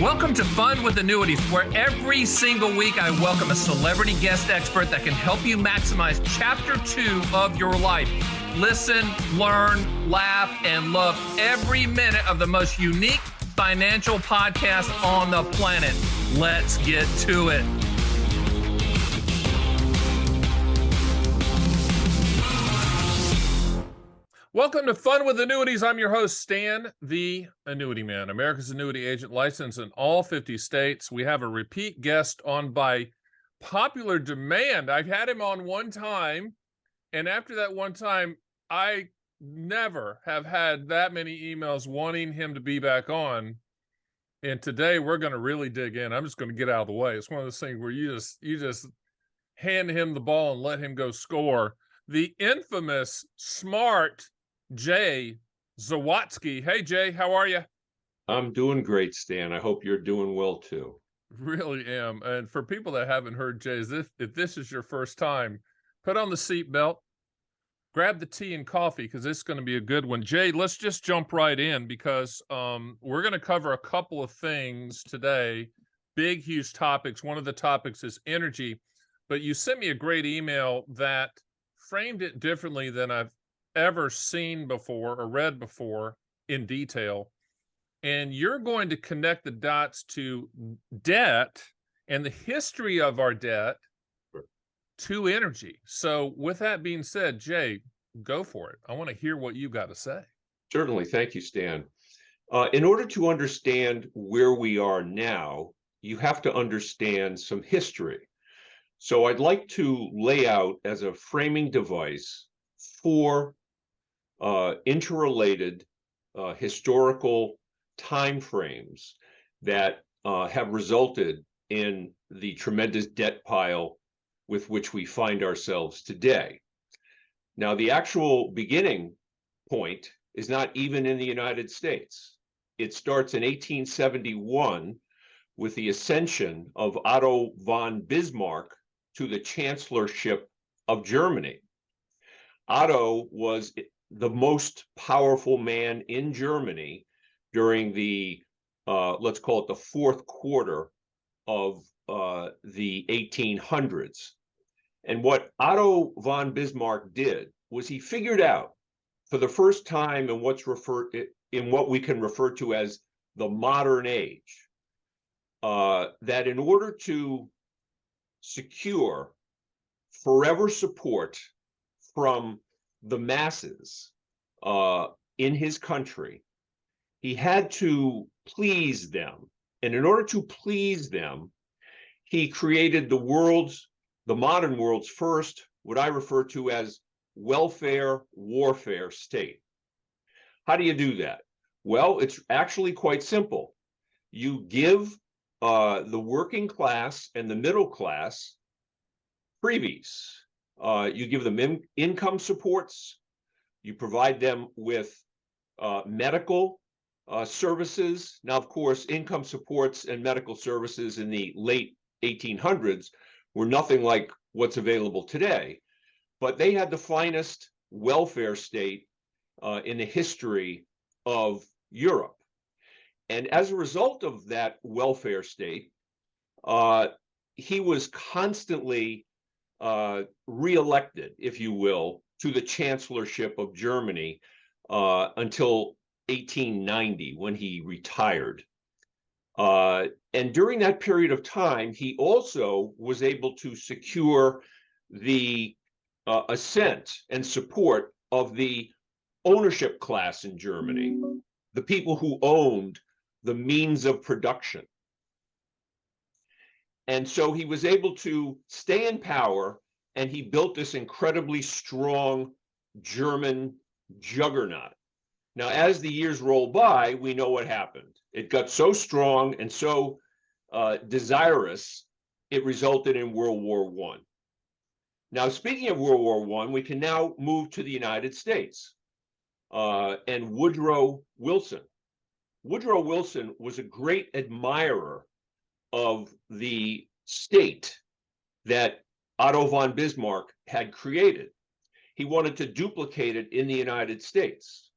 Welcome to Fun with Annuities, where every single week I welcome a celebrity guest expert that can help you maximize Chapter 2 of your life. Listen, learn, laugh, and love every minute of the most unique financial podcast on the planet. Let's get to it. Welcome to Fun with Annuities. I'm your host, Stan, the Annuity Man, America's annuity agent licensed in all 50 states. We have a repeat guest on by popular demand. I've had him on one time, and after that one time, I never have had that many emails wanting him to be back on. And today we're going to really dig in. I'm just going to get out of the way. It's one of those things where you just hand him the ball and let him go score. The infamous, smart Jay Zawatsky. Hey, Jay, how are you? I'm doing great, Stan. I hope you're doing well, too. Really am. And for people that haven't heard Jay, if this is your first time, put on the seatbelt, grab the tea and coffee, because this is going to be a good one. Jay, let's just jump right in, because we're going to cover a couple of things today, big, huge topics. One of the topics is energy, but you sent me a great email that framed it differently than I've ever seen before or read before in detail. And you're going to connect the dots to debt and the history of our debt to energy. So with that being said, Jay, go for it. I want to hear what you got to say. Certainly. Thank you, Stan. In order to understand where we are now, you have to understand some history. So I'd like to lay out as a framing device four interrelated historical timeframes that have resulted in the tremendous debt pile with which we find ourselves today. Now, the actual beginning point is not even in the United States. It starts in 1871 with the ascension of Otto von Bismarck to the chancellorship of Germany. Otto was the most powerful man in Germany during the, let's call it the fourth quarter of the 1800s. And what Otto von Bismarck did was he figured out for the first time in what we can refer to as the modern age, that in order to secure forever support from the masses in his country, he had to please them. And in order to please them, he created the modern world's first, what I refer to as welfare warfare state. How do you do that? Well, it's actually quite simple. You give the working class and the middle class freebies. You give them income supports. You provide them with medical services. Now, of course, income supports and medical services in the late 1800s were nothing like what's available today, but they had the finest welfare state in the history of Europe. And as a result of that welfare state, he was constantly reelected, if you will, to the chancellorship of Germany until 1890, when he retired. And during that period of time, he also was able to secure the assent and support of the ownership class in Germany, the people who owned the means of production. And so he was able to stay in power, and he built this incredibly strong German juggernaut. Now, as the years roll by, we know what happened. It got so strong and so desirous, it resulted in World War I. Now, speaking of World War I, we can now move to the United States and Woodrow Wilson. Woodrow Wilson was a great admirer of the state that Otto von Bismarck had created. He wanted to duplicate it in the United States.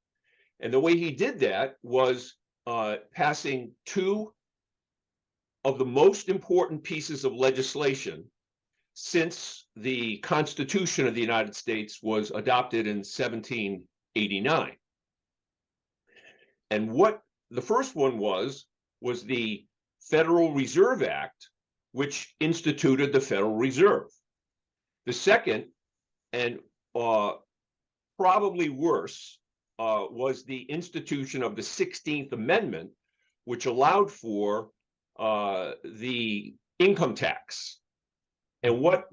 And the way he did that was passing two of the most important pieces of legislation since the Constitution of the United States was adopted in 1789. And what the first one was the Federal Reserve Act, which instituted the Federal Reserve. The second, and probably worse, was the institution of the 16th Amendment, which allowed for the income tax. And what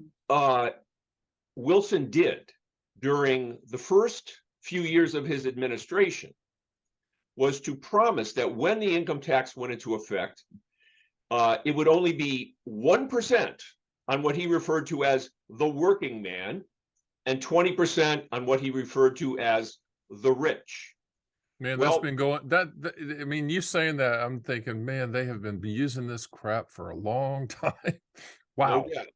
Wilson did during the first few years of his administration was to promise that when the income tax went into effect, it would only be 1% on what he referred to as the working man and 20% on what he referred to as the rich. Man, that's been going, I mean, you saying that, I'm thinking, man, they have been using this crap for a long time. Wow. No doubt.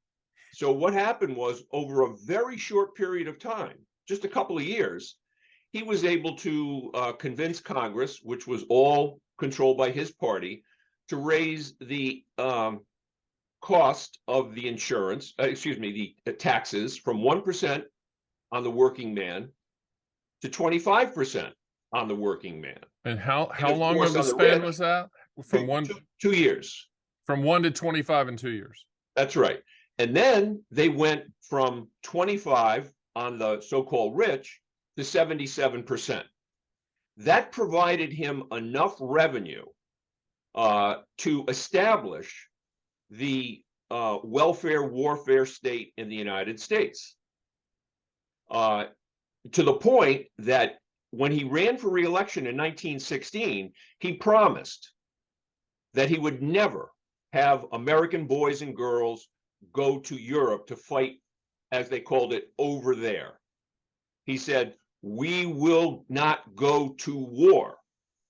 So what happened was, over a very short period of time, just a couple of years, he was able to convince Congress, which was all controlled by his party, to raise the cost of the insurance, the taxes from 1% on the working man to 25% on the working man. And how long of a span was that? From two years. From 1 to 25 in 2 years. That's right. And then they went from 25 on the so-called rich to 77%. That provided him enough revenue to establish the welfare warfare state in the United States, to the point that when he ran for re-election in 1916, he promised that he would never have American boys and girls go to Europe to fight, as they called it, over there. He said, "We will not go to war."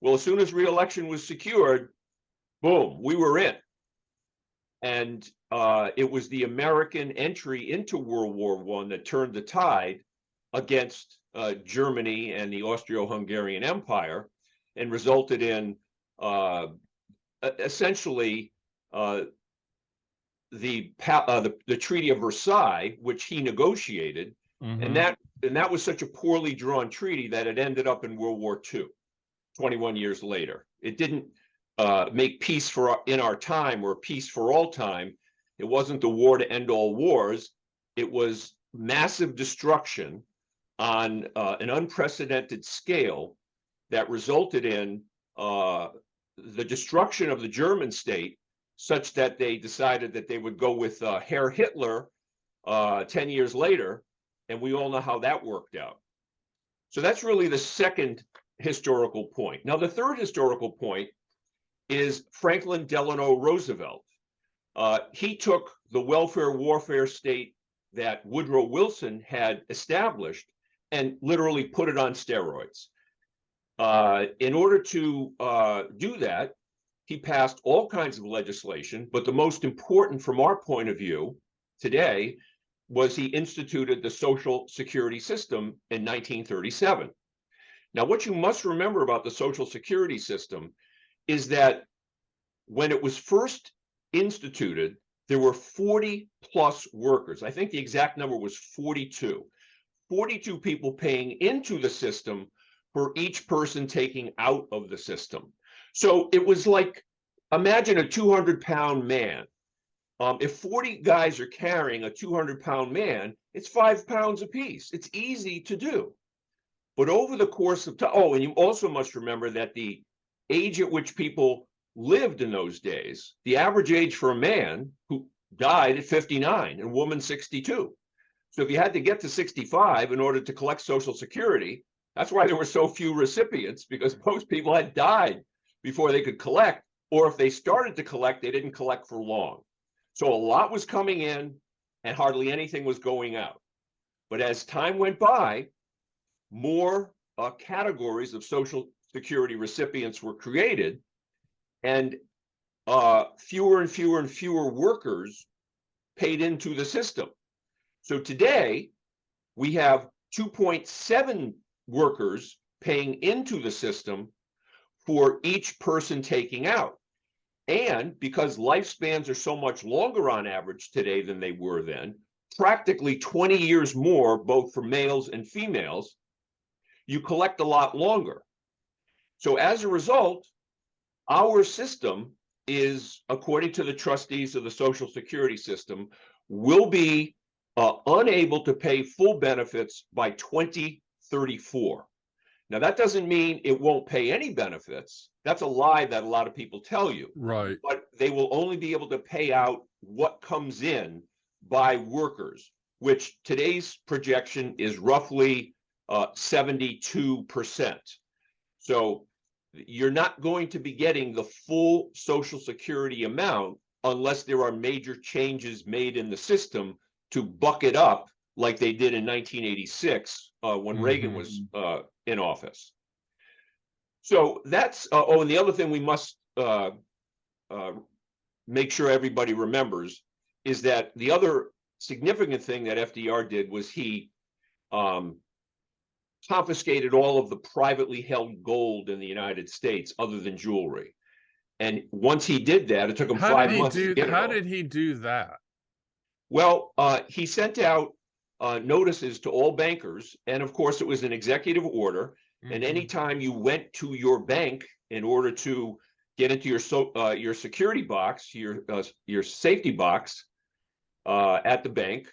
Well, as soon as re-election was secured, boom, we were in. And it was the American entry into World War I that turned the tide against Germany and the Austro-Hungarian Empire, and resulted in essentially the Treaty of Versailles, which he negotiated, and that was such a poorly drawn treaty that it ended up in World War II 21 years later. It didn't make peace in our time, or peace for all time. It wasn't the war to end all wars. It was massive destruction on an unprecedented scale that resulted in the destruction of the German state, such that they decided that they would go with Herr Hitler 10 years later, and we all know how that worked out. So that's really the second historical point. Now, the third historical point is Franklin Delano Roosevelt. He took the welfare warfare state that Woodrow Wilson had established and literally put it on steroids. In order to do that, he passed all kinds of legislation, but the most important from our point of view today was he instituted the Social Security system in 1937. Now, what you must remember about the Social Security system is that when it was first instituted, there were 40 plus workers. I think the exact number was 42. 42 people paying into the system for each person taking out of the system. So it was like, imagine a 200-pound man. If 40 guys are carrying a 200-pound man, it's 5 pounds apiece. It's easy to do. But over the course of time, and you also must remember that the age at which people lived in those days, the average age for a man who died at 59 and a woman 62. So if you had to get to 65 in order to collect Social Security, that's why there were so few recipients, because most people had died before they could collect, or if they started to collect, they didn't collect for long. So a lot was coming in and hardly anything was going out. But as time went by, more categories of Social Security recipients were created, and fewer and fewer and fewer workers paid into the system. So today, we have 2.7 workers paying into the system for each person taking out. And because lifespans are so much longer on average today than they were then, practically 20 years more, both for males and females, you collect a lot longer. So as a result, our system is, according to the trustees of the Social Security system, will be unable to pay full benefits by 2034. Now, that doesn't mean it won't pay any benefits. That's a lie that a lot of people tell you. Right. But they will only be able to pay out what comes in by workers, which today's projection is roughly 72%. So you're not going to be getting the full Social Security amount unless there are major changes made in the system to buck it up like they did in 1986 when Reagan was in office. So that's, oh, and the other thing we must make sure everybody remembers is that the other significant thing that FDR did was he confiscated all of the privately held gold in the United States other than jewelry. And once he did that, it took him 5 months to get it all. How did he do that? Well, he sent out notices to all bankers, and of course it was an executive order. And anytime you went to your bank in order to get into your security box, your safety box at the bank,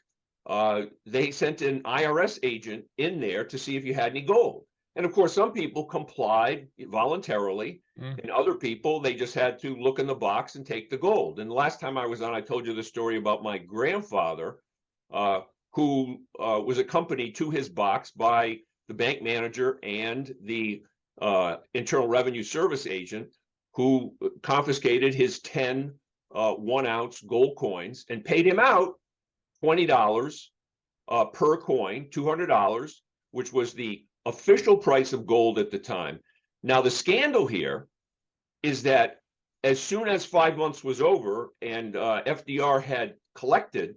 they sent an IRS agent in there to see if you had any gold. And of course, some people complied voluntarily, and other people, they just had to look in the box and take the gold. And the last time I was on, I told you the story about my grandfather, who was accompanied to his box by the bank manager and the Internal Revenue Service agent, who confiscated his 10 1-ounce gold coins and paid him out $20 per coin, $200, which was the official price of gold at the time. Now, the scandal here is that as soon as 5 months was over and FDR had collected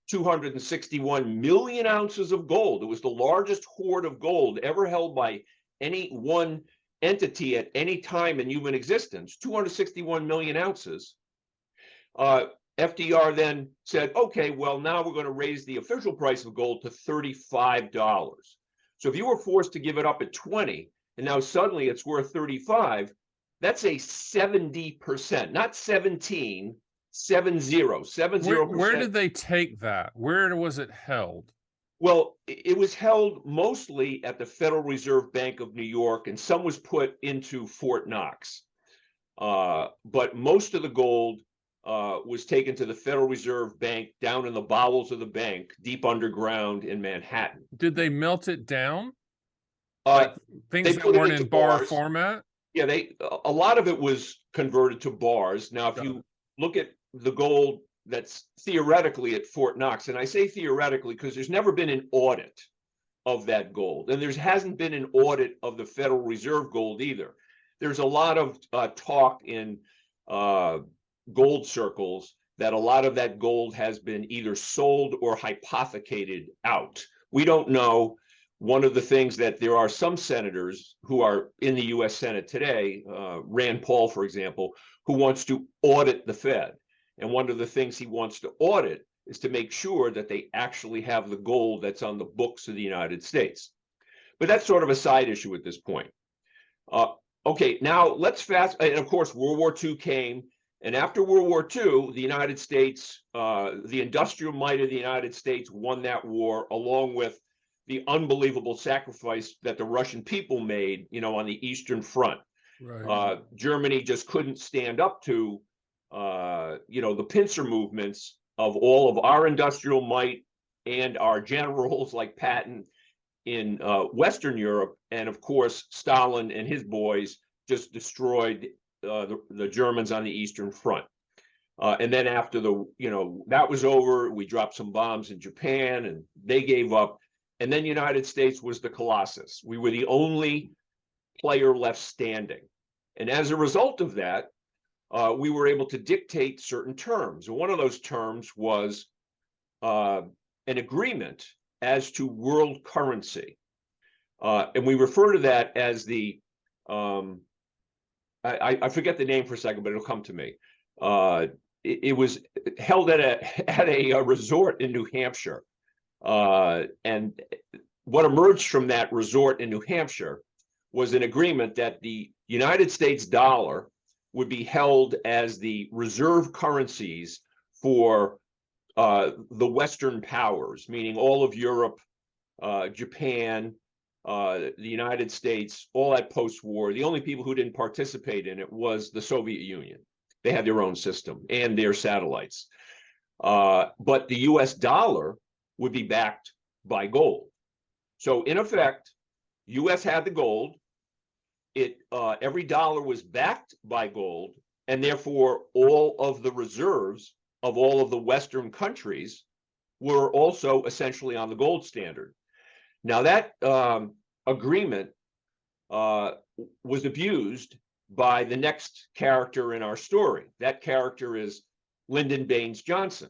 261 million ounces of gold, it was the largest hoard of gold ever held by any one entity at any time in human existence, 261 million ounces. FDR then said, okay, well, now we're going to raise the official price of gold to $35. So if you were forced to give it up at 20, and now suddenly it's worth 35, that's a 70%, not 17, 70%. Where did they take that? Where was it held? Well, it was held mostly at the Federal Reserve Bank of New York, and some was put into Fort Knox. But most of the gold was taken to the Federal Reserve Bank down in the bowels of the bank, deep underground in Manhattan. Did they melt it down? Like things that weren't in bar format? Yeah, a lot of it was converted to bars. Now, if you look at the gold that's theoretically at Fort Knox, and I say theoretically because there's never been an audit of that gold, and there hasn't been an audit of the Federal Reserve gold either. There's a lot of talk in gold circles that a lot of that gold has been either sold or hypothecated out. We don't know. One of the things that there are some senators who are in the U.S. Senate today, Rand Paul, for example, who wants to audit the Fed. And one of the things he wants to audit is to make sure that they actually have the gold that's on the books of the United States. But that's sort of a side issue at this point. Okay, now let's fast, and of course, World War II came. And after World War II, the United States, the industrial might of the United States won that war, along with the unbelievable sacrifice that the Russian people made, on the Eastern Front. Right. Germany just couldn't stand up to, the pincer movements of all of our industrial might and our generals like Patton in Western Europe. And of course, Stalin and his boys just destroyed the Germans on the Eastern Front. And then after that was over, we dropped some bombs in Japan and they gave up. And then United States was the Colossus. We were the only player left standing. And as a result of that, we were able to dictate certain terms. And one of those terms was an agreement as to world currency. And we refer to that as the, I forget the name for a second, but it'll come to me. It was held at a resort in New Hampshire. And what emerged from that resort in New Hampshire was an agreement that the United States dollar would be held as the reserve currencies for the Western powers, meaning all of Europe, Japan, the United States, all that post-war. The only people who didn't participate in it was the Soviet Union. They had their own system and their satellites. But the US dollar would be backed by gold. So in effect, US had the gold. Every dollar was backed by gold, and therefore all of the reserves of all of the Western countries were also essentially on the gold standard. Now that agreement was abused by the next character in our story. That character is Lyndon Baines Johnson,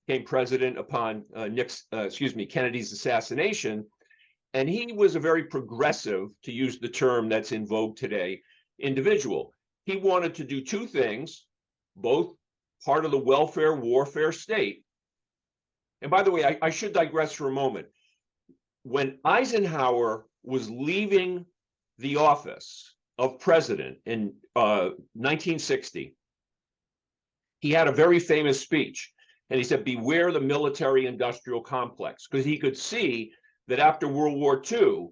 became president upon Kennedy's assassination. And he was a very progressive, to use the term that's in vogue today, individual. He wanted to do two things, both part of the welfare warfare state. And by the way, I should digress for a moment. When Eisenhower was leaving the office of president in 1960, he had a very famous speech. And he said, beware the military-industrial complex, because he could see that after World War II,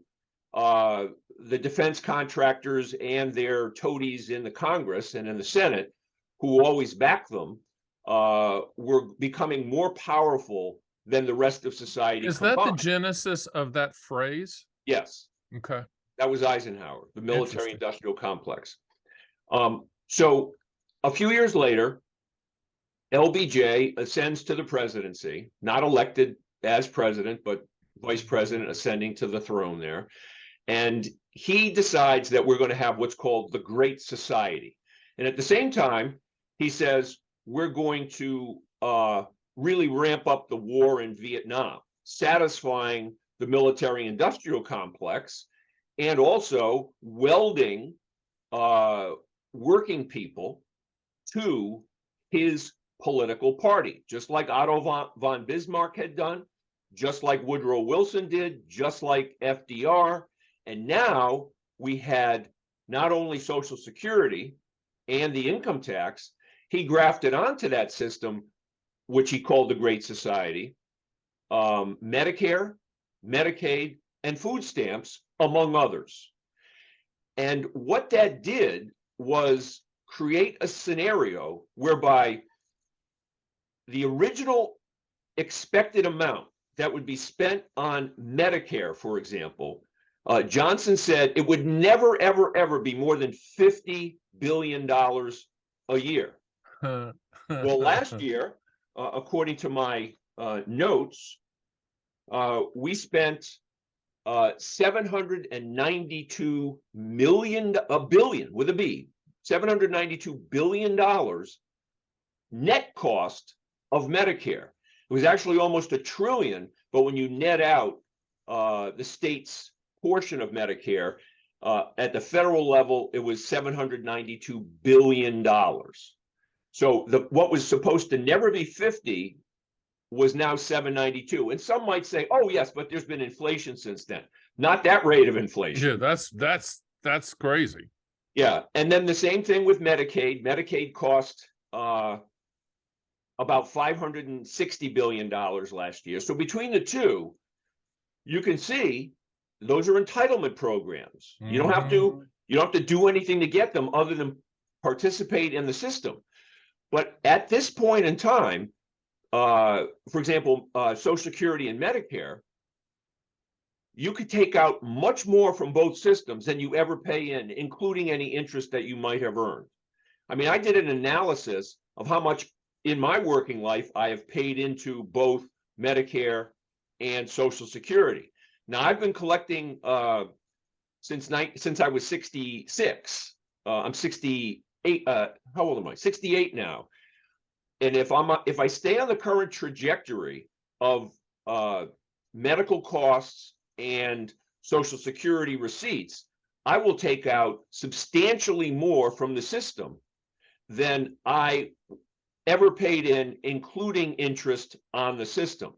the defense contractors and their toadies in the Congress and in the Senate, who always backed them, were becoming more powerful than the rest of society combined. Is that the genesis of that phrase? Yes. Okay. That was Eisenhower, the military-industrial complex. So a few years later, LBJ ascends to the presidency, not elected as president, but vice president ascending to the throne there. And he decides that we're going to have what's called the Great Society. And at the same time, he says, we're going to really ramp up the war in Vietnam, satisfying the military-industrial complex, and also welding working people to his political party, just like Otto von Bismarck had done, just like Woodrow Wilson did, just like FDR. And now we had not only Social Security and the income tax, he grafted onto that system, which he called the Great Society, Medicare, Medicaid, and food stamps, among others. And what that did was create a scenario whereby the original expected amount that would be spent on Medicare, for example, Johnson said it would never, ever, ever be more than $50 billion a year. Well, last year, according to my notes, we spent $792 billion net cost of Medicare. It was actually almost $1 trillion, but when you net out the state's portion of Medicare, at the federal level, it was $792 billion. So what was supposed to never be 50 was now 792. And some might say, oh, yes, but there's been inflation since then. Not that rate of inflation. Yeah, that's crazy. Yeah. And then the same thing with Medicaid. Medicaid cost about $560 billion last year. So between the two, you can see those are entitlement programs. Mm-hmm. You don't have to do anything to get them other than participate in the system. But at this point in time, for example, Social Security and Medicare, you could take out much more from both systems than you ever pay in, including any interest that you might have earned. I mean, I did an analysis of how much in my working life I have paid into both Medicare and Social Security. Now, I've been collecting since I was 66. I'm 68. How old am I? 68 now. And if I stay on the current trajectory of medical costs and Social Security receipts, I will take out substantially more from the system than I ever paid in, including interest on the system.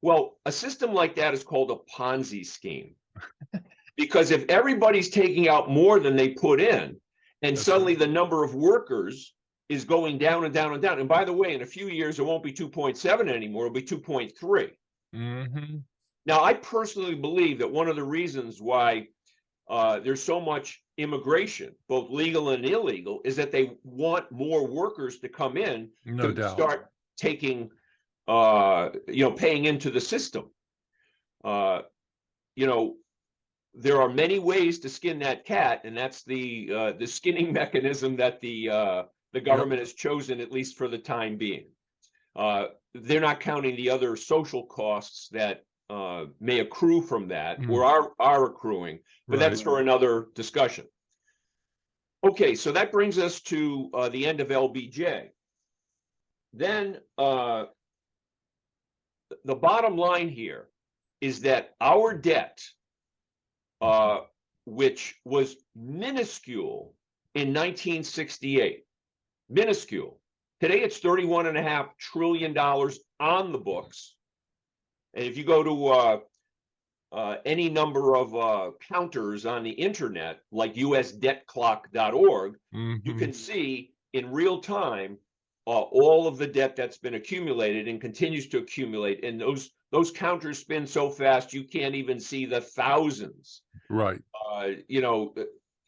Well, a system like that is called a Ponzi scheme. Because if everybody's taking out more than they put in, and That's suddenly right. the number of workers is going down and down and down. And by the way, in a few years, it won't be 2.7 anymore, it'll be 2.3. Mm-hmm. Now, I personally believe that one of the reasons why there's so much immigration, both legal and illegal, is that they want more workers to come in No to doubt. start taking, paying into the system. You know, there are many ways to skin that cat, and that's the skinning mechanism that the government has chosen, at least for the time being. They're not counting the other social costs that may accrue from that, or are accruing, but that's for another discussion. Okay, so that brings us to the end of LBJ. Then the bottom line here is that our debt, which was minuscule in 1968, minuscule. Today it's $31.5 trillion on the books. And if you go to any number of counters on the internet, like usdebtclock.org, you can see in real time all of the debt that's been accumulated and continues to accumulate. And those counters spin so fast you can't even see the thousands. Right.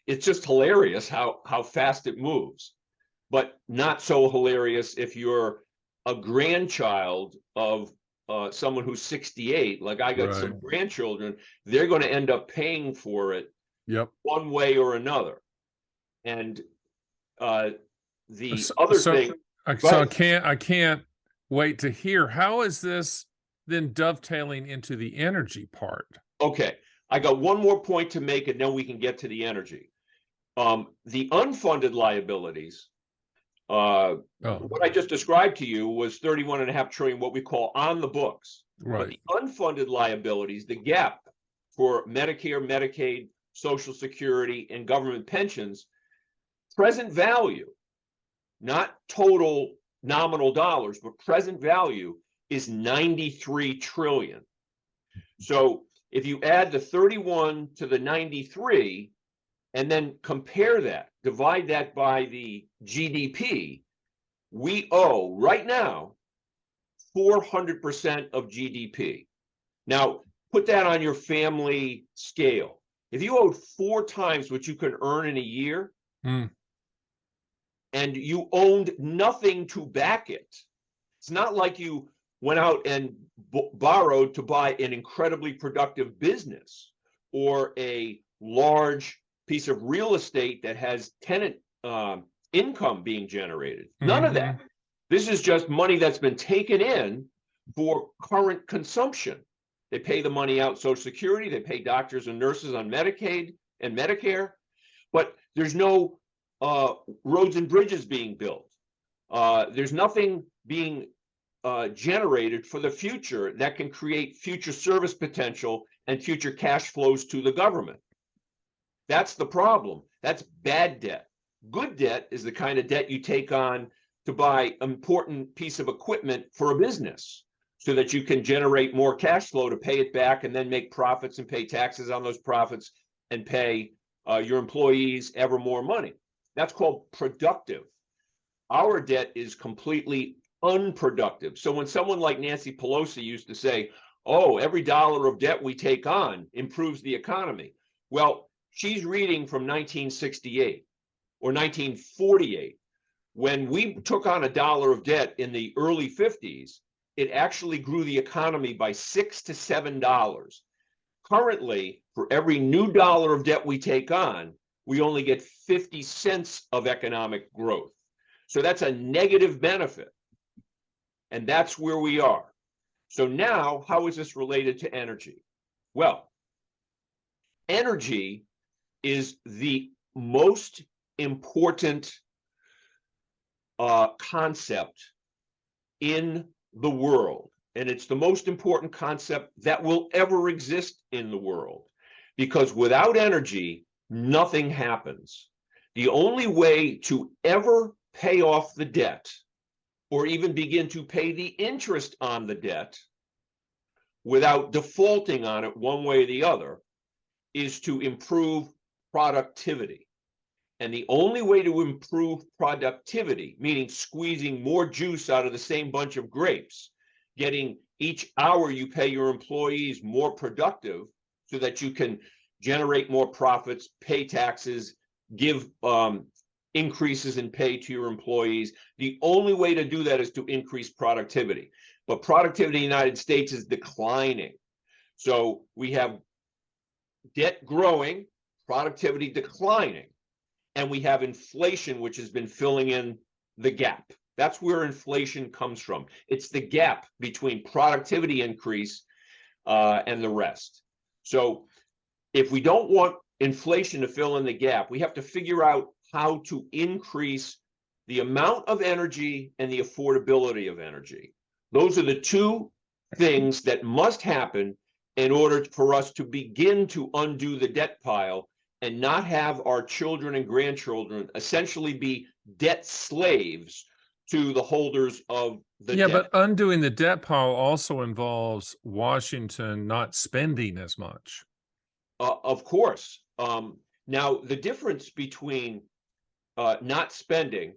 It's just hilarious how fast it moves, but not so hilarious if you're a grandchild of someone who's 68. Like I got some grandchildren, they're going to end up paying for it one way or another. And the other thing, I can't wait to hear, how is this then dovetailing into the energy part? Okay, I got one more point to make, and then we can get to the energy. The unfunded liabilities, what I just described to you was 31.5 trillion, what we call on the books. But the unfunded liabilities, the gap for Medicare, Medicaid, Social Security, and government pensions, present value, not total nominal dollars, but present value is 93 trillion. So if you add the 31 to the 93 and then compare that, divide that by the GDP, we owe right now 400% of GDP. Now, put that on your family scale. If you owed 4 times what you can earn in a year, and you owned nothing to back it, it's not like you went out and borrowed to buy an incredibly productive business or a large piece of real estate that has tenant income being generated. None of that. This is just money that's been taken in for current consumption. They pay the money out Social Security, they pay doctors and nurses on Medicaid and Medicare, but there's no roads and bridges being built. There's nothing being generated for the future that can create future service potential and future cash flows to the government. That's the problem. That's bad debt. Good debt is the kind of debt you take on to buy an important piece of equipment for a business so that you can generate more cash flow to pay it back and then make profits and pay taxes on those profits and pay your employees ever more money. That's called productive. Our debt is completely unproductive. So when someone like Nancy Pelosi used to say, oh, every dollar of debt we take on improves the economy. Well, she's reading from 1968 or 1948. When we took on $1 of debt in the early 50s, it actually grew the economy by $6 to $7. Currently, for every new dollar of debt we take on, we only get 50 cents of economic growth. So that's a negative benefit. And that's where we are. So now, how is this related to energy? Well, energy is the most important concept in the world. And it's the most important concept that will ever exist in the world. Because without energy, nothing happens. The only way to ever pay off the debt or even begin to pay the interest on the debt without defaulting on it one way or the other is to improve productivity. And the only way to improve productivity, meaning squeezing more juice out of the same bunch of grapes, getting each hour you pay your employees more productive so that you can generate more profits, pay taxes, give increases in pay to your employees. The only way to do that is to increase productivity. But productivity in the United States is declining. So we have debt growing, productivity declining, and we have inflation, which has been filling in the gap. That's where inflation comes from. It's the gap between productivity increase and the rest. So if we don't want inflation to fill in the gap, we have to figure out how to increase the amount of energy and the affordability of energy. Those are the two things that must happen in order for us to begin to undo the debt pile and not have our children and grandchildren essentially be debt slaves to the holders of the debt. But undoing the debt pile also involves Washington not spending as much. Of course. Now, the difference between not spending,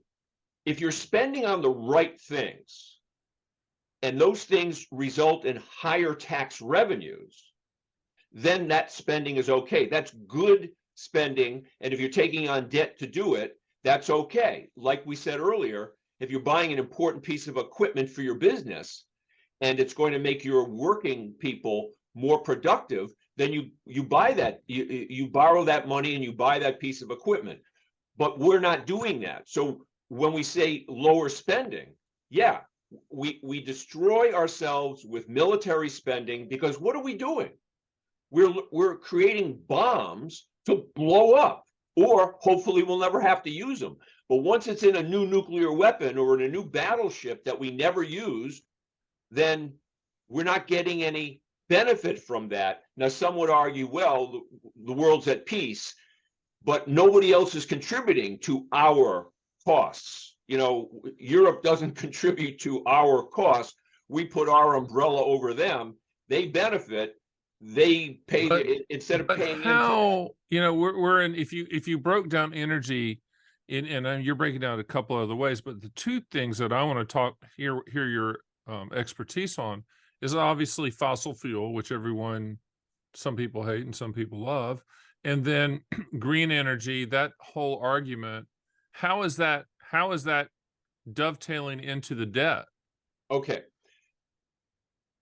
if you're spending on the right things, and those things result in higher tax revenues, then that spending is okay. That's good spending. And if you're taking on debt to do it, that's okay. Like we said earlier, if you're buying an important piece of equipment for your business and it's going to make your working people more productive, then you buy that, you borrow that money and you buy that piece of equipment. But we're not doing that. So when we say lower spending, yeah, we destroy ourselves with military spending, because what are we doing? We're creating bombs to blow up, or hopefully we'll never have to use them. But once it's in a new nuclear weapon or in a new battleship that we never use, then we're not getting any benefit from that. Now, some would argue, well, the world's at peace, but nobody else is contributing to our costs. You know, Europe doesn't contribute to our costs. We put our umbrella over them. They benefit. They pay instead of paying how, into we're in, if you broke down energy and you're breaking down a couple other ways, but the two things that I want to hear your expertise on is obviously fossil fuel, which some people hate and some people love, and then green energy. That whole argument, how is that dovetailing into the debt? Okay.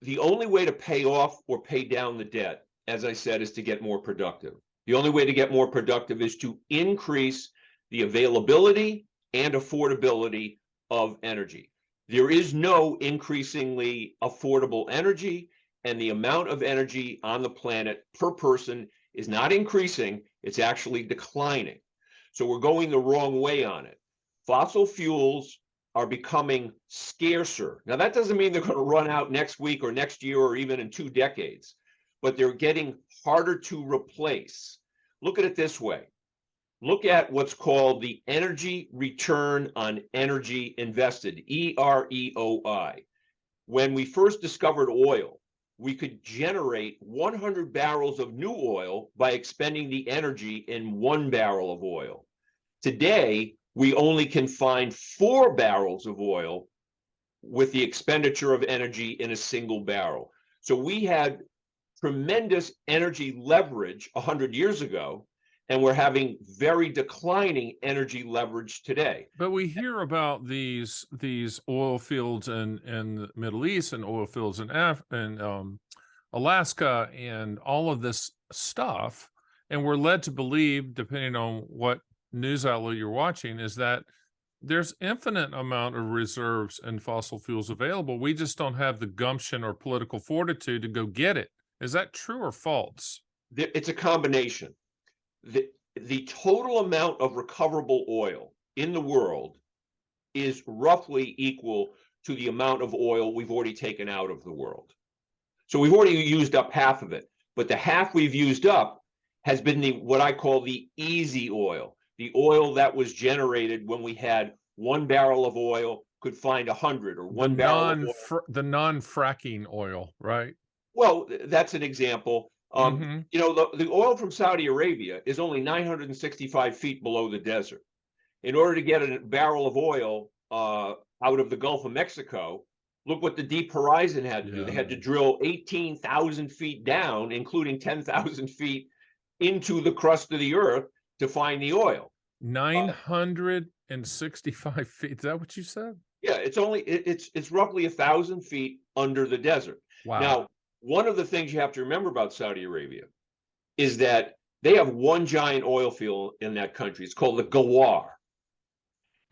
The only way to pay off or pay down the debt, as I said, is to get more productive. The only way to get more productive is to increase the availability and affordability of energy. There is no increasingly affordable energy, and the amount of energy on the planet per person is not increasing, it's actually declining. So we're going the wrong way on it. Fossil fuels are becoming scarcer. Now, that doesn't mean they're going to run out next week or next year or even in 2 decades, but they're getting harder to replace. Look at it this way. Look at what's called the energy return on energy invested, EREOI. When we first discovered oil, we could generate 100 barrels of new oil by expending the energy in 1 barrel of oil. Today, we only can find 4 barrels of oil with the expenditure of energy in a single barrel. So we had tremendous energy leverage 100 years ago, and we're having very declining energy leverage today. But we hear about these oil fields in the Middle East and oil fields in Alaska and all of this stuff, and we're led to believe, depending on what news outlet you're watching, is that there's infinite amount of reserves and fossil fuels available. We just don't have the gumption or political fortitude to go get it. Is that true or false? It's a combination. The total amount of recoverable oil in the world is roughly equal to the amount of oil we've already taken out of the world. So we've already used up half of it, but the half we've used up has been what I call the easy oil, the oil that was generated when we had one barrel of oil could find 100, or The one barrel of oil. the non-fracking oil, right? Well, that's an example. Mm-hmm. You know, the oil from Saudi Arabia is only 965 feet below the desert. In order to get a barrel of oil out of the Gulf of Mexico, look what the Deep Horizon had to do. They had to drill 18,000 feet down, including 10,000 feet into the crust of the earth to find the oil. 965 feet. Is that what you said? Yeah, it's roughly 1,000 feet under the desert. Wow. Now, one of the things you have to remember about Saudi Arabia is that they have one giant oil field in that country. It's called the Ghawar.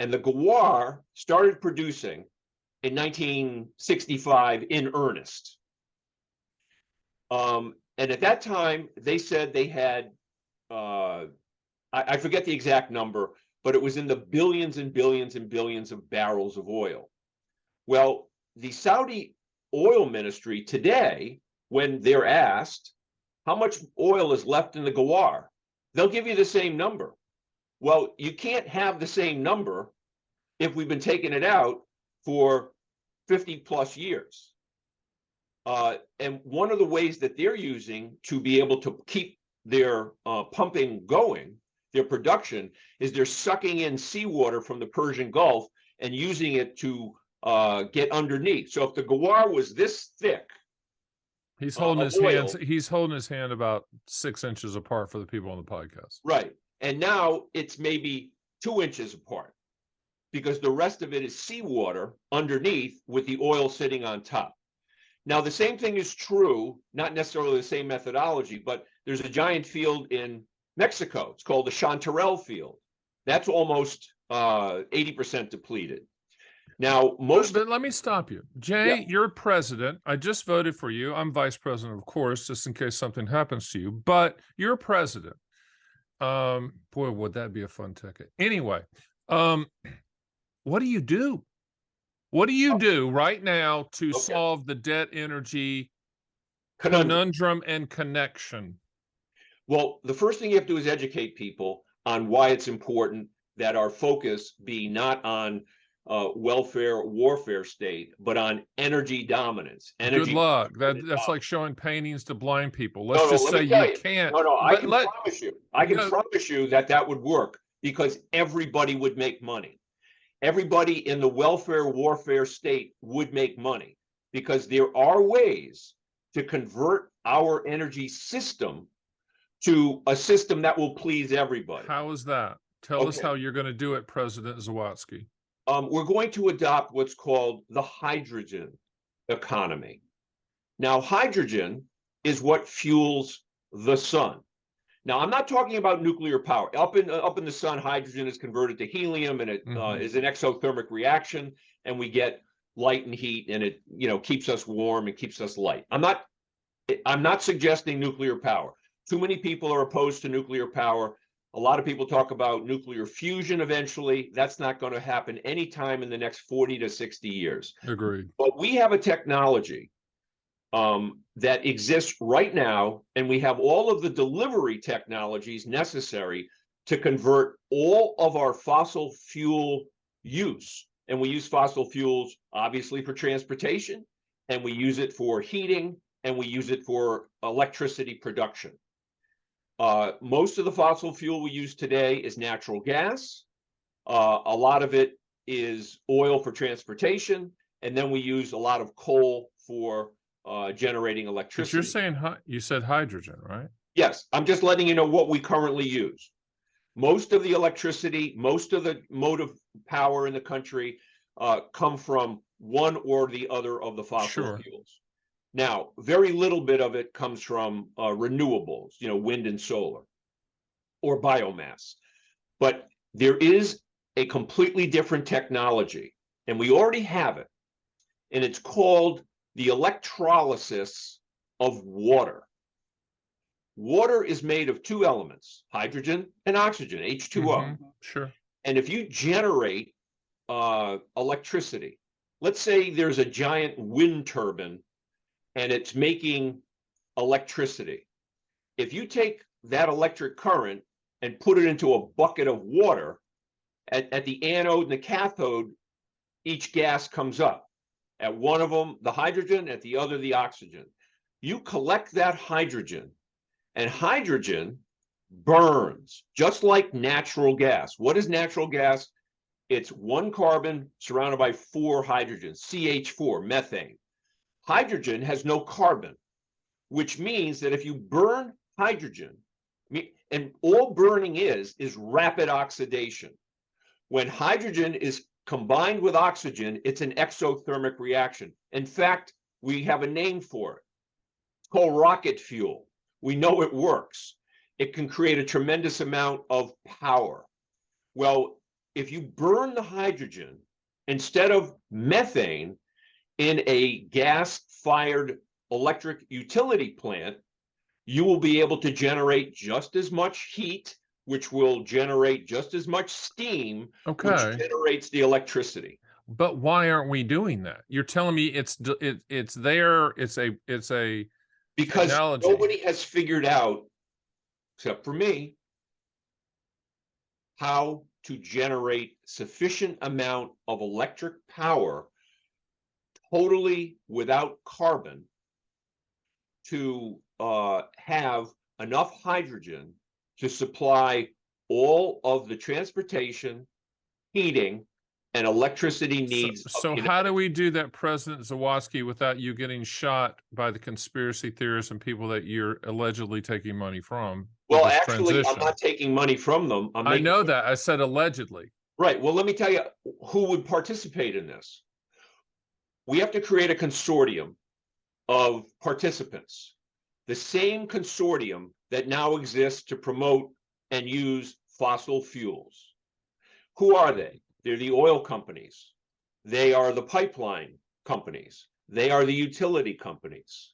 And the Ghawar started producing in 1965 in earnest. And at that time, they said they had, I forget the exact number, but it was in the billions and billions and billions of barrels of oil. Well, the Saudi oil ministry today, when they're asked how much oil is left in the Ghawar, they'll give you the same number. Well, you can't have the same number if we've been taking it out for 50 plus years. And one of the ways that they're using to be able to keep their pumping going, their production, is they're sucking in seawater from the Persian Gulf and using it to get underneath. So if the Ghawar was this thick, he's holding his hands. He's holding his hand about 6 inches apart for the people on the podcast. Right. And now it's maybe 2 inches apart, because the rest of it is seawater underneath with the oil sitting on top. Now, the same thing is true, not necessarily the same methodology, but there's a giant field in Mexico. It's called the Chantarelle field. That's almost 80% depleted. Now, but let me stop you. Jay, yeah. You're president. I just voted for you. I'm vice president, of course, just in case something happens to you. But you're president. Boy, would that be a fun ticket. Anyway, what do you do? What do you do right now to solve the debt energy conundrum and connection? Well, the first thing you have to do is educate people on why it's important that our focus be not on welfare warfare state, but on energy dominance. Good luck. That's like showing paintings to blind people. Let's just say you can't. No, I can promise you. I can promise you that would work, because everybody would make money. Everybody in the welfare warfare state would make money, because there are ways to convert our energy system to a system that will please everybody. How is that? Tell us how you're going to do it, President Zawatsky. We're going to adopt what's called the hydrogen economy. Now, hydrogen is what fuels the sun. Now, I'm not talking about nuclear power. Up in the sun, hydrogen is converted to helium, and it is an exothermic reaction, and we get light and heat, and it keeps us warm and keeps us light. I'm not suggesting nuclear power. Too many people are opposed to nuclear power. A lot of people talk about nuclear fusion eventually. That's not going to happen anytime in the next 40 to 60 years. Agreed. But we have a technology that exists right now, and we have all of the delivery technologies necessary to convert all of our fossil fuel use. And we use fossil fuels, obviously, for transportation, and we use it for heating, and we use it for electricity production. Most of the fossil fuel we use today is natural gas. A lot of it is oil for transportation, and then we use a lot of coal for generating electricity. But you're saying you said hydrogen, right? Yes, I'm just letting you know what we currently use. Most of the electricity, most of the motive power in the country come from one or the other of the fossil fuels. Now, very little bit of it comes from renewables, wind and solar, or biomass. But there is a completely different technology, and we already have it, and it's called the electrolysis of water. Water is made of two elements, hydrogen and oxygen, H2O. Sure. And if you generate electricity, let's say there's a giant wind turbine and it's making electricity. If you take that electric current and put it into a bucket of water, At the anode and the cathode, each gas comes up. At one of them, the hydrogen, at the other, the oxygen. You collect that hydrogen, and hydrogen burns just like natural gas. What is natural gas? It's one carbon surrounded by 4 hydrogens, CH4, methane. Hydrogen has no carbon, which means that if you burn hydrogen, and all burning is rapid oxidation. When hydrogen is combined with oxygen, it's an exothermic reaction. In fact, we have a name for it. It's called rocket fuel. We know it works. It can create a tremendous amount of power. Well, if you burn the hydrogen instead of methane in a gas-fired electric utility plant, you will be able to generate just as much heat, which will generate just as much steam, which generates the electricity. But why aren't we doing that? You're telling me it's there. It's a because technology. Nobody has figured out, except for me, how to generate sufficient amount of electric power totally without carbon to have enough hydrogen to supply all of the transportation, heating, and electricity needs. So how do we do that, President Zawatsky, without you getting shot by the conspiracy theorists and people that you're allegedly taking money from? Well, actually, I'm not taking money from them. I know that. I said allegedly. Right. Well, let me tell you who would participate in this. We have to create a consortium of participants, the same consortium that now exists to promote and use fossil fuels. Who are they? They're the oil companies. They are the pipeline companies. They are the utility companies.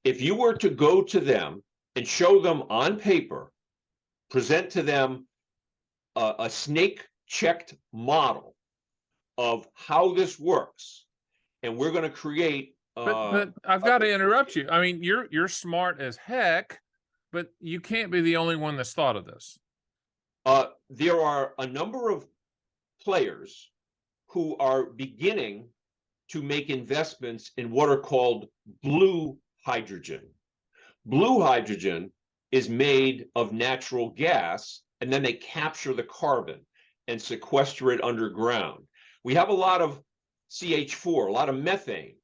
If you were to go to them and show them on paper, present to them a snake-checked model of how this works, and we're going to create. But I've got to interrupt you. I mean, you're smart as heck, but you can't be the only one that's thought of this. There are a number of players who are beginning to make investments in what are called blue hydrogen. Blue hydrogen is made of natural gas, and then they capture the carbon and sequester it underground. We have a lot of CH4, a lot of methane.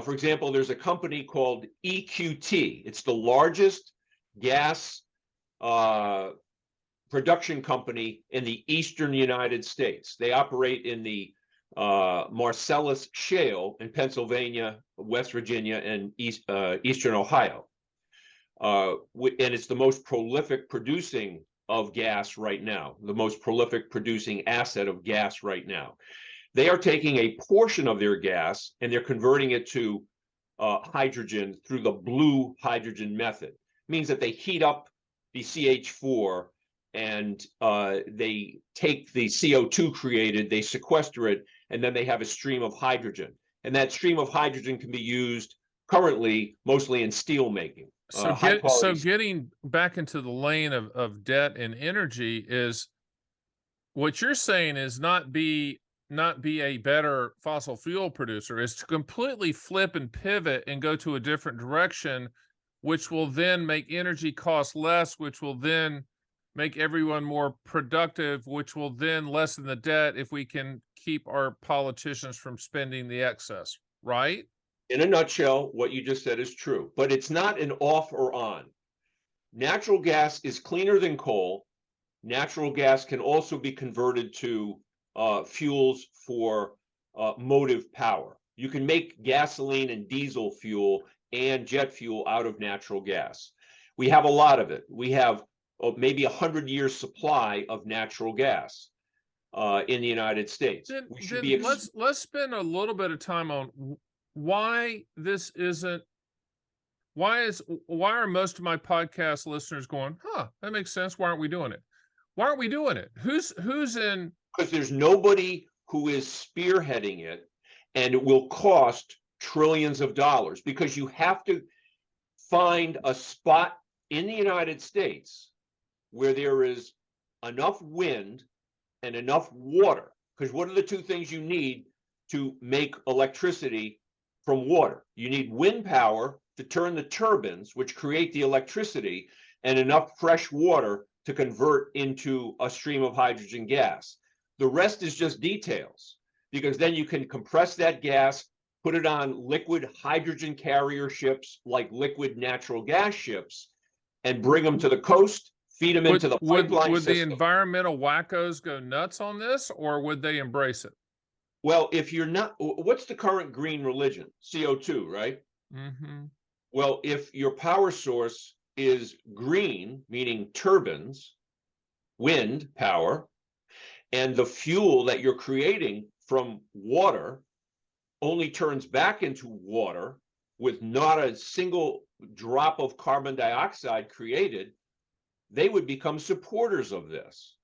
For example, there's a company called EQT. It's the largest gas production company in the eastern United States. They operate in the Marcellus Shale in Pennsylvania, West Virginia, and eastern Ohio. And it's the most prolific producing of gas right now, the most prolific producing asset of gas right now. They are taking a portion of their gas and they're converting it to hydrogen through the blue hydrogen method. It means that they heat up the CH4 and they take the CO2 created, they sequester it, and then they have a stream of hydrogen. And that stream of hydrogen can be used currently mostly in steel making. So getting back into the lane of debt and energy is what you're saying is not be a better fossil fuel producer, is to completely flip and pivot and go to a different direction, which will then make energy cost less, which will then make everyone more productive, which will then lessen the debt if we can keep our politicians from spending the excess, right? In a nutshell, what you just said is true, but it's not an off or on. Natural gas is cleaner than coal. Natural gas can also be converted to fuels for motive power. You can make gasoline and diesel fuel and jet fuel out of natural gas. We have a lot of it. We have maybe 100-year supply of natural gas in the United States. Let's spend a little bit of time on why this isn't. Why are most of my podcast listeners going, that makes sense. Why aren't we doing it? Why aren't we doing it? Who's in? Because there's nobody who is spearheading it, and it will cost trillions of dollars, because you have to find a spot in the United States where there is enough wind and enough water, because what are the two things you need to make electricity from water? You need wind power to turn the turbines, which create the electricity, and enough fresh water to convert into a stream of hydrogen gas. The rest is just details, because then you can compress that gas, put it on liquid hydrogen carrier ships like liquid natural gas ships, and bring them to the coast, feed them into the pipeline would the system. environmental wackos go nuts on this, or would they embrace it? Well, if you're not, what's the current green religion? CO2, right? Mm-hmm. Well, if your power source is green, meaning turbines, wind power, and the fuel that you're creating from water only turns back into water with not a single drop of carbon dioxide created, they would become supporters of this.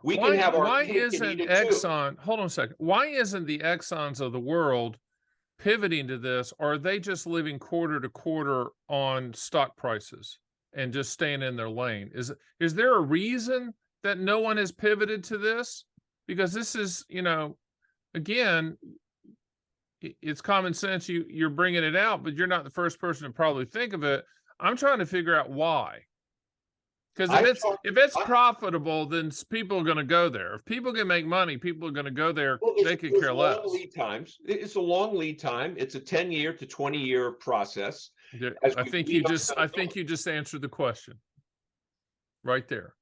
We can have our why cake and isn't eat it too. Exxon, hold on a second, why isn't the Exxons of the world pivoting to this, or are they just living quarter to quarter on stock prices and just staying in their lane? Is there a reason that no one has pivoted to this? Because this is, again, it's common sense. You're bringing it out, but you're not the first person to probably think of it. I'm trying to figure out why. Because if it's profitable, then people are going to go there. If people can make money, people are going to go there. Well, they could care less. Lead times. It's a long lead time. It's a 10-year to 20-year process. I think you just answered the question right there.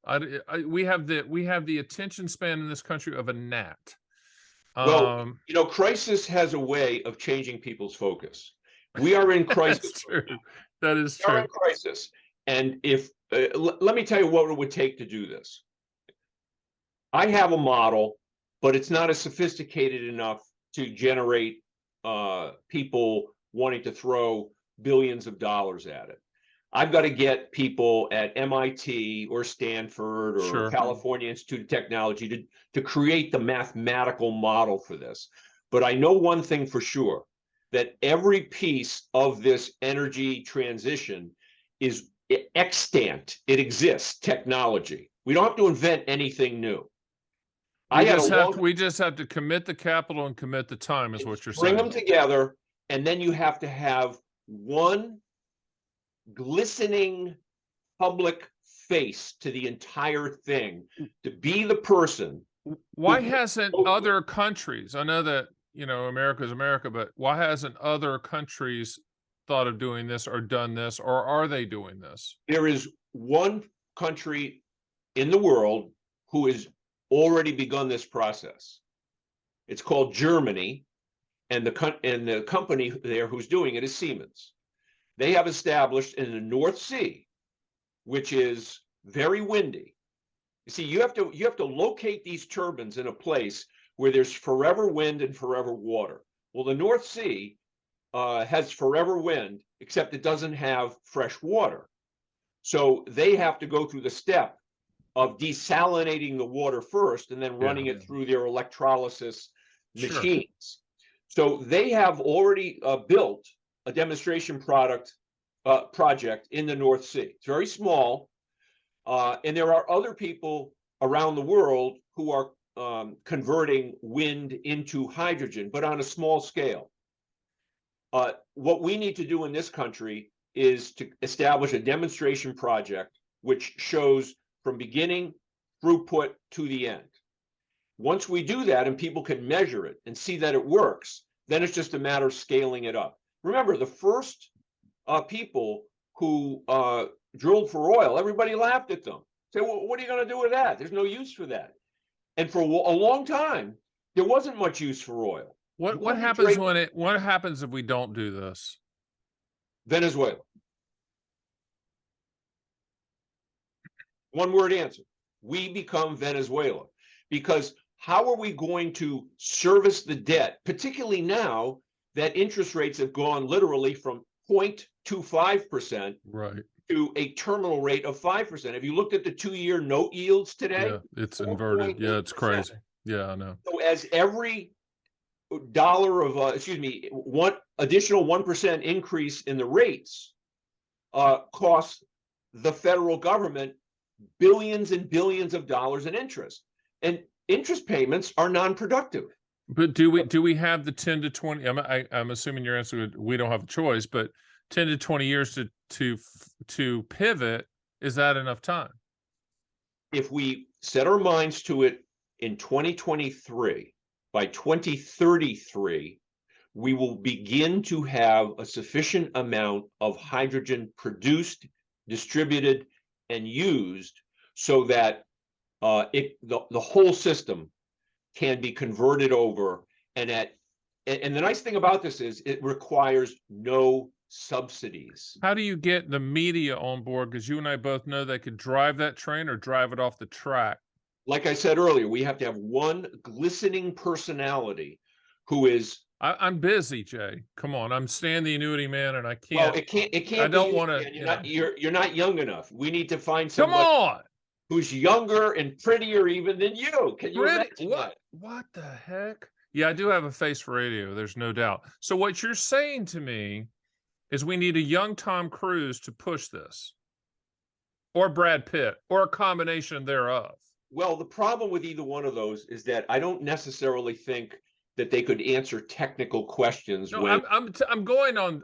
We have the attention span in this country of a gnat. Well, crisis has a way of changing people's focus. We are in crisis. That's true. That is true. We are in crisis. And if let me tell you what it would take to do this. I have a model, but it's not as sophisticated enough to generate people wanting to throw billions of dollars at it. I've got to get people at MIT or Stanford or California Institute of Technology to create the mathematical model for this. But I know one thing for sure, that every piece of this energy transition is extant. It exists, technology. We don't have to invent anything new. We just have to commit the capital and commit the time, is what you're saying. Bring them together, and then you have to have one glistening public face to the entire thing, to be the person. Why hasn't other countries, I know that America is America, but why hasn't other countries thought of doing this or done this, or are they doing this? There is one country in the world who has already begun this process. It's called Germany, and the company there who's doing it is Siemens. They have established in the North Sea, which is very windy. You see, you have to locate these turbines in a place where there's forever wind and forever water. Well, the North Sea has forever wind, except it doesn't have fresh water. So they have to go through the step of desalinating the water first and then running it through their electrolysis machines. So they have already built a demonstration project in the North Sea. It's very small, and there are other people around the world who are converting wind into hydrogen, but on a small scale. What we need to do in this country is to establish a demonstration project which shows from beginning throughput to the end. Once we do that and people can measure it and see that it works, then it's just a matter of scaling it up. Remember, the first people who drilled for oil, everybody laughed at them. Say, well, what are you going to do with that? There's no use for that. And for a long time, there wasn't much use for oil. What happens if we don't do this? Venezuela. One word answer. We become Venezuela. Because how are we going to service the debt, particularly now that interest rates have gone literally from 0.25% to a terminal rate of 5%? Have you looked at the 2-year note yields today? Yeah, it's inverted. Yeah, it's crazy. Yeah, I know. So as every dollar of, one additional 1% increase in the rates costs the federal government billions and billions of dollars in interest. And interest payments are non-productive. But do we have the 10 to 20? I'm assuming your answer would, we don't have a choice, but 10 to 20 years to pivot, is that enough time? If we set our minds to it in 2023, by 2033, we will begin to have a sufficient amount of hydrogen produced, distributed, and used so that the whole system can be converted over. And the nice thing about this is it requires no subsidies. How do you get the media on board? Because you and I both know they could drive that train or drive it off the track. Like I said earlier, we have to have one glistening personality who is. I'm busy, Jay. Come on, I'm Stan the Annuity Man, and I can't. Well, it can't. I don't want to. You're not young enough. We need to find somebody. Come on. Who's younger and prettier even than you. Can you imagine that? What the heck? Yeah, I do have a face for radio. There's no doubt. So what you're saying to me is we need a young Tom Cruise to push this, or Brad Pitt, or a combination thereof. Well, the problem with either one of those is that I don't necessarily think that they could answer technical questions. No, I'm going on.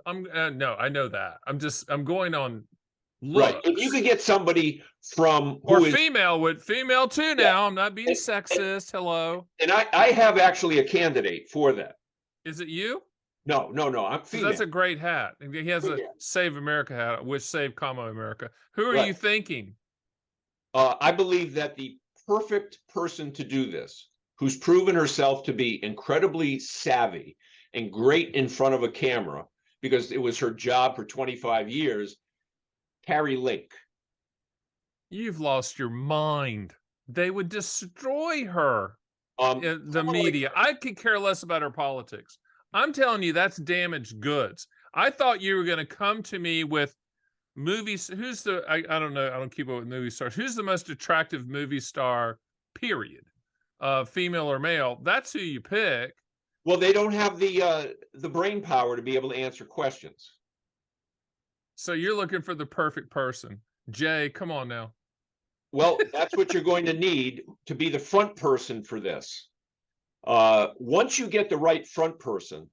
No, I know that. I'm going on. Looks. Right. If you could get somebody from female too now. Yeah. I'm not being sexist. Hello. And I have actually a candidate for that. Is it you? No. I'm female. That's a great hat. He has a Save America hat, which Save America. Who are you thinking? I believe that the perfect person to do this, who's proven herself to be incredibly savvy and great in front of a camera, because it was her job for 25 years, Carrie Lake. You've lost your mind. They would destroy her. The media. I could care less about her politics. I'm telling you, that's damaged goods. I thought you were going to come to me with movies. I don't know. I don't keep up with movie stars. Who's the most attractive movie star, period? Female or male? That's who you pick. Well, they don't have the brain power to be able to answer questions. So you're looking for the perfect person. Jay, come on now. Well, that's what you're going to need to be the front person for this. Once you get the right front person,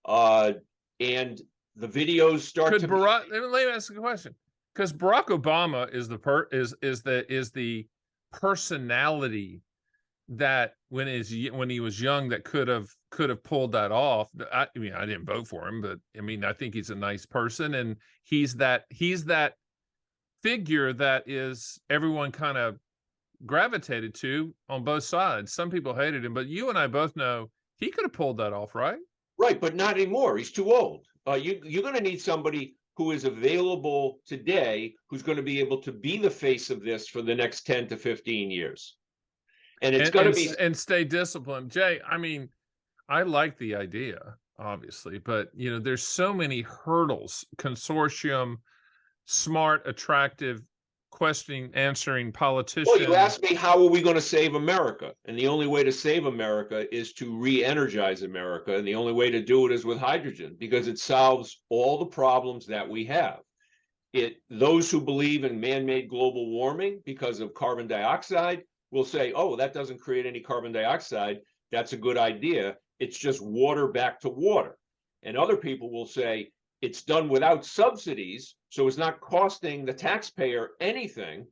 and the videos start let me ask a question. Because Barack Obama is the personality that when he was young that could have pulled that off. I mean, I didn't vote for him, but I mean, I think he's a nice person, and he's that figure that is everyone kind of gravitated to on both sides. Some people hated him, but you and I both know he could have pulled that off, right? Right, but not anymore. He's too old. You're going to need somebody who is available today, who's going to be able to be the face of this for the next 10 to 15 years. And it's going to be and stay disciplined. Jay, I mean, I like the idea, obviously, but there's so many hurdles. Consortium, smart, attractive, answering politicians. Well, you asked me, how are we going to save America? And the only way to save America is to re-energize America. And the only way to do it is with hydrogen, because it solves all the problems that we have. Those who believe in man-made global warming because of carbon dioxide will say, oh, that doesn't create any carbon dioxide. That's a good idea. It's just water back to water. And other people will say, it's done without subsidies, so it's not costing the taxpayer anything.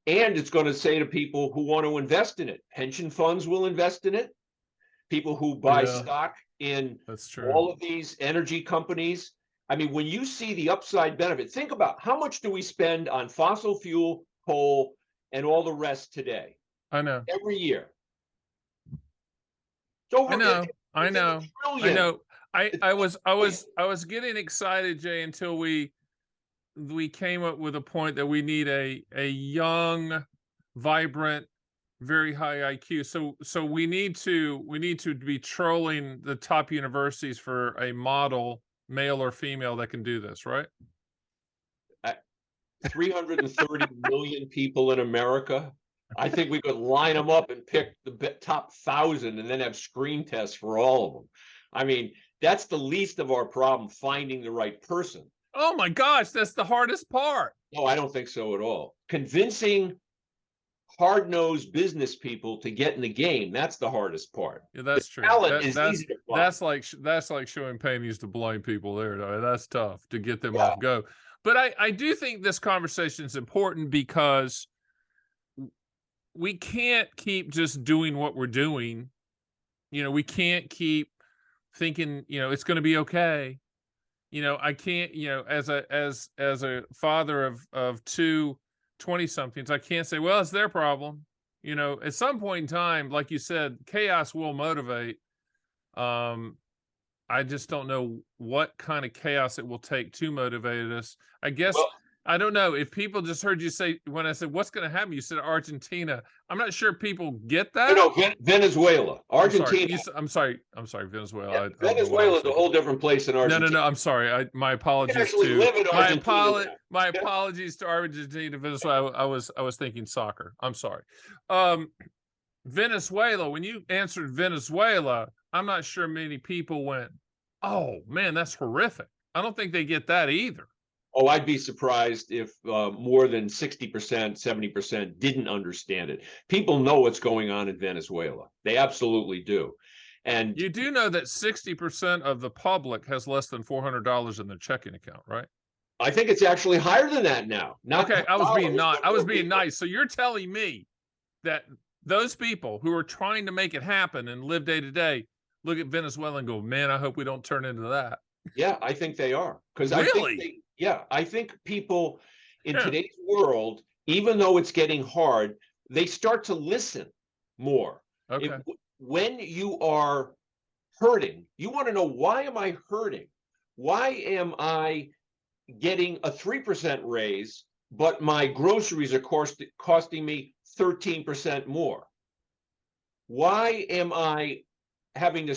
And it's going to say to people who want to invest in it, pension funds will invest in it. People who buy stock in all of these energy companies. I mean, when you see the upside benefit, think about how much do we spend on fossil fuel, coal, and all the rest today? I know. Every year. I know. I was getting excited, Jay, until we came up with a point that we need a young, vibrant, very high IQ. So we need to be trolling the top universities for a model, male or female, that can do this, right? 330 million people in America. I think we could line them up and pick the top 1,000 and then have screen tests for all of them. I mean, that's the least of our problem, finding the right person. Oh my gosh, that's the hardest part. No, I don't think so at all. Convincing hard-nosed business people to get in the game. That's the hardest part. Yeah, that's true. Talent is easy to find. That's like showing panties to blind people there. That's tough to get them Yeah. off go. But I do think this conversation is important because we can't keep just doing what we're doing. You know, we can't keep thinking, you know, it's going to be okay. You know, I can't, you know, as a father of two 20-somethings, I can't say, well, it's their problem. You know, at some point in time, like you said, chaos will motivate. I just don't know what kind of chaos it will take to motivate us. I guess, Well, I don't know if people just heard you say, when I said, what's going to happen? You said Argentina. I'm not sure people get that. no, Venezuela, Argentina. I'm sorry, Venezuela. Yeah, I don't know Venezuela is a whole different place than Argentina. No. I'm sorry. My apologies my apologies to Argentina, Venezuela. I was thinking soccer. I'm sorry. Venezuela. When you answered Venezuela, I'm not sure many people went, "Oh man, that's horrific." I don't think they get that either. Oh, I'd be surprised if more than 60%, 70% didn't understand it. People know what's going on in Venezuela. They absolutely do. And you do know that 60% of the public has less than $400 in their checking account, right? I think it's actually higher than that now. Okay, I was being nice. So you're telling me that those people who are trying to make it happen and live day to day look at Venezuela and go, man, I hope we don't turn into that. Yeah, I think they are. Because really? I think people in today's world, even though it's getting hard, they start to listen more. Okay. When you are hurting, you want to know, why am I hurting? Why am I getting a 3% raise, but my groceries are costing me 13% more? Why am I having to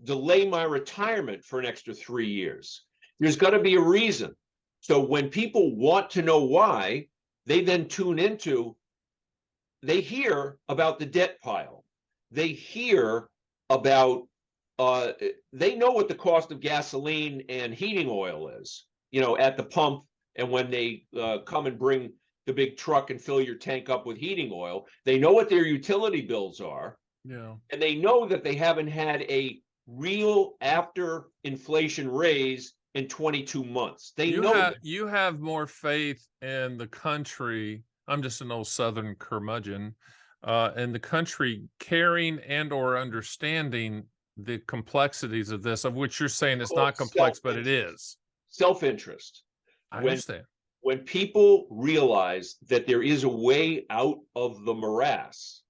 delay my retirement for an extra 3 years? There's got to be a reason. So when people want to know why, they then tune into, they hear about the debt pile. They hear about, they know what the cost of gasoline and heating oil is, you know, at the pump. And when they come and bring the big truck and fill your tank up with heating oil, they know what their utility bills are. Yeah. And they know that they haven't had a real after inflation raise in 22 months. You have more faith in the country. I'm just an old Southern curmudgeon. And the country caring and or understanding the complexities of this, of which you're saying it's not complex, but it is. Self-interest. I understand. When people realize that there is a way out of the morass,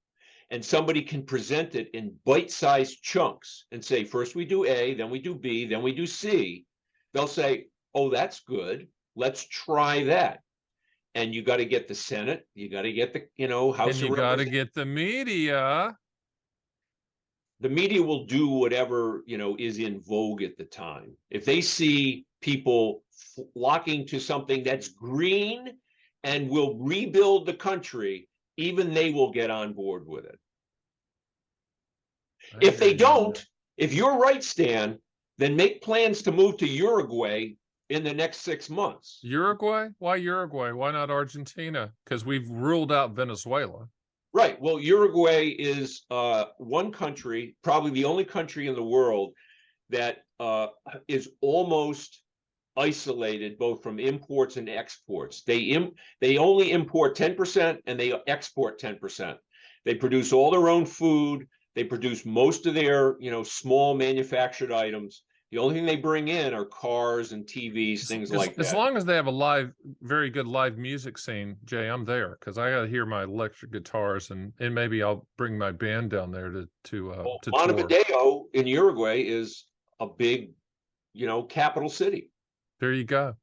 and somebody can present it in bite-sized chunks and say, first we do A, then we do B, then we do C, they'll say, oh, that's good. Let's try that. And you got to get the Senate, you got to get the, you know, House of Representatives. You got to get the media. The media will do whatever, you know, is in vogue at the time. If they see people flocking to something that's green and will rebuild the country, even they will get on board with it. If they don't, if you're right, Stan, then make plans to move to Uruguay in the next 6 months. Uruguay? Why Uruguay? Why not Argentina? Because we've ruled out Venezuela. Right. Well, Uruguay is one country, probably the only country in the world that is almost isolated both from imports and exports. They only import 10% and they export 10%. They produce all their own food. They produce most of their, you know, small manufactured items. The only thing they bring in are cars and TVs, things like that. As long as they have a very good live music scene, Jay, I'm there, because I got to hear my electric guitars, and maybe I'll bring my band down there to tour. Montevideo in Uruguay is a big, you know, capital city. There you go.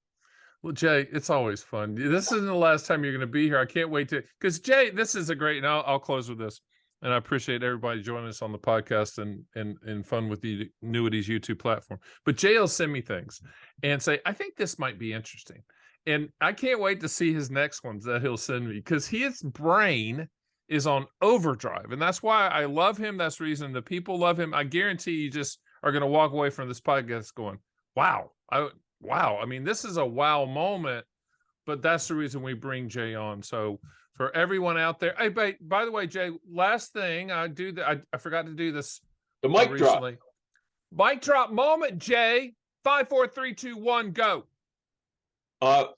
Well, Jay, it's always fun. This isn't the last time you're going to be here. I can't wait to, because Jay, this is a great, and I'll close with this. And I appreciate everybody joining us on the podcast and fun with the Annuities YouTube platform. But Jay will send me things and say, I think this might be interesting. And I can't wait to see his next ones that he'll send me, because his brain is on overdrive. And that's why I love him. That's the reason the people love him. I guarantee you just are going to walk away from this podcast going, wow. Wow. I mean, this is a wow moment, but that's the reason we bring Jay on. So for everyone out there. Hey, by the way, Jay, last thing I forgot to do this The mic drop. recently. Mic drop moment, Jay. 5, 4, 3, 2, 1, go.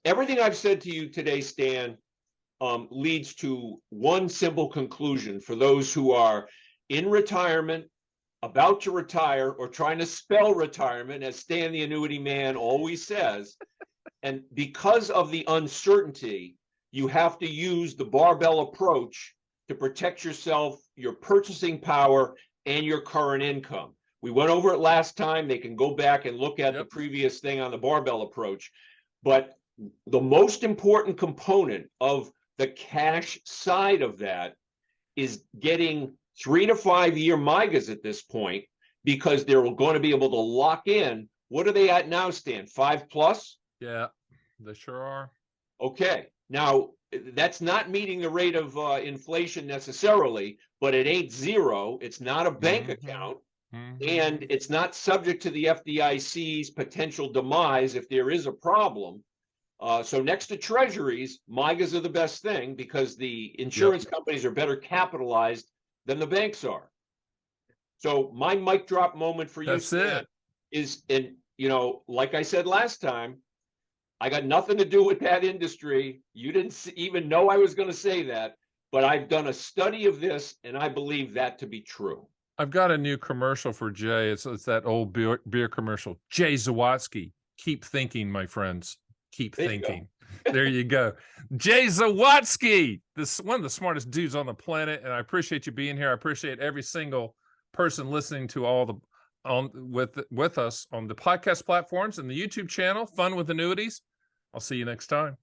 Everything I've said to you today, Stan, leads to one simple conclusion for those who are in retirement, about to retire, or trying to spell retirement, as Stan the Annuity Man always says. And because of the uncertainty, you have to use the barbell approach to protect yourself, your purchasing power, and your current income. We went over it last time. They can go back and look at the previous thing on the barbell approach. But the most important component of the cash side of that is getting 3 to 5 year MYGAs at this point, because they're going to be able to lock in. What are they at now, Stan? 5+? Yeah, they sure are. Okay. Now, that's not meeting the rate of inflation necessarily, but it ain't zero. It's not a bank account. And it's not subject to the FDIC's potential demise if there is a problem. So next to treasuries, MYGAs are the best thing, because the insurance companies are better capitalized than the banks are. So my mic drop moment for you, Stan, is, and like I said last time, I got nothing to do with that industry. You didn't even know I was going to say that, but I've done a study of this, and I believe that to be true. I've got a new commercial for Jay. It's that old beer commercial. Jay Zawatsky. Keep thinking, my friends. Keep thinking. There you go. Jay Zawatsky, one of the smartest dudes on the planet, and I appreciate you being here. I appreciate every single person listening to with us on the podcast platforms and the YouTube channel, Fun with Annuities. I'll see you next time.